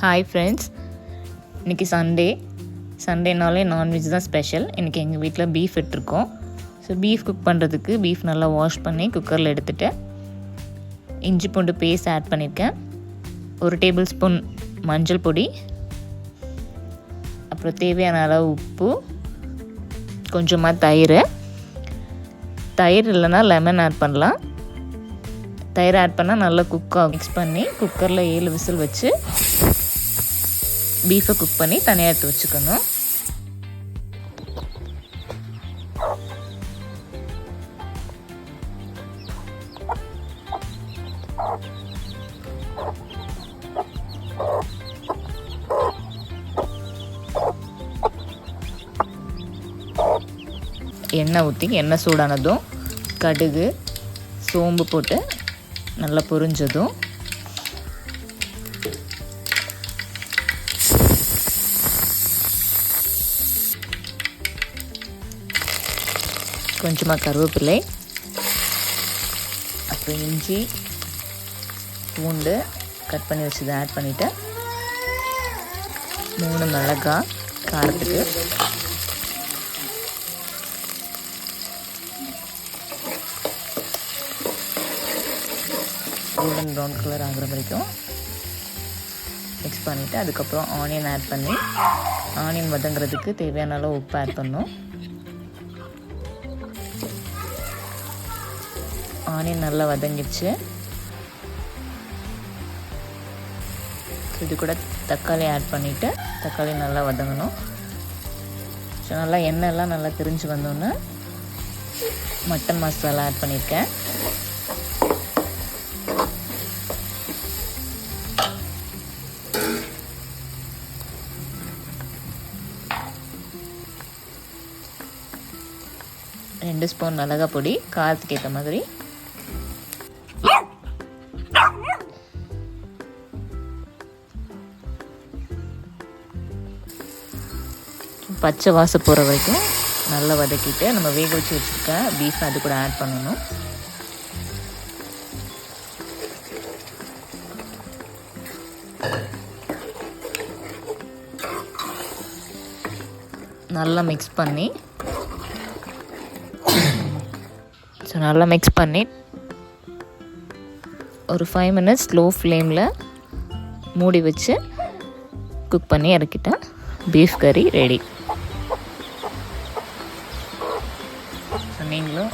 Hi friends, இன்றைக்கி சண்டேனாலே non veg தான் special. இன்றைக்கி எங்கள் வீட்டில் பீஃப் எடுத்துருக்கோம். ஸோ பீஃப் குக் பண்ணுறதுக்கு பீஃப் நல்லா வாஷ் பண்ணி குக்கரில் எடுத்துகிட்டு இஞ்சி பூண்டு பேஸ்ட் ஆட் பண்ணியிருக்கேன். 1 டேபிள் ஸ்பூன் மஞ்சள் பொடி, அப்புறம் தேவையான அளவு உப்பு, கொஞ்சமாக தயிர் இல்லைன்னா லெமன் ஆட் பண்ணலாம். தயிர் ஆட் பண்ணால் நல்லா குக்காக மிக்ஸ் பண்ணி குக்கரில் 7 விசில் வச்சு பீஃபை குக் பண்ணி தனியாக எடுத்து வச்சுக்கணும். எண்ணெய் சூடானதும் கடுகு சோம்பு போட்டு நல்லா பொரிஞ்சதும் கொஞ்சமாக கருவேப்பிலை, அப்புறம் இஞ்சி பூண்டு கட் பண்ணி வச்சதை ஆட் பண்ணிவிட்டு 3 மிளகாய் காரத்துக்கு, கோல்டன் ப்ரௌன் கலர் ஆகிற வரைக்கும் மிக்ஸ் பண்ணிவிட்டு அதுக்கப்புறம் ஆனியன் ஆட் பண்ணி ஆனியன் வதங்குறதுக்கு தேவையான அளவு உப்பு ஆட் பண்ணணும். ஆனியன் நல்லா வதங்கிடுச்சு. இது கூட தக்காளி ஆட் பண்ணிவிட்டு தக்காளி நல்லா வதங்கணும். ஸோ நல்லா எண்ணெய்லாம் நல்லா திரிஞ்சு வந்தோன்னே மட்டன் மசாலா ஆட் பண்ணியிருக்கேன். ரெண்டு ஸ்பூன் மிளகாய் பொடி காரத்துக்கு ஏற்ற மாதிரி, பச்சை வாசம் போகிற வரைக்கும் நல்லா வதக்கிட்டு நம்ம வேக வச்சு வச்சுருக்க பீஃப் அது கூட ஆட் பண்ணணும். நல்லா மிக்ஸ் பண்ணி ஒரு 5 மினிட்ஸ் ஸ்லோ ஃப்ளேமில் மூடி வச்சு குக் பண்ணி இறக்கிட்டேன். பீஃப் கறி ரெடி. நீங்களும்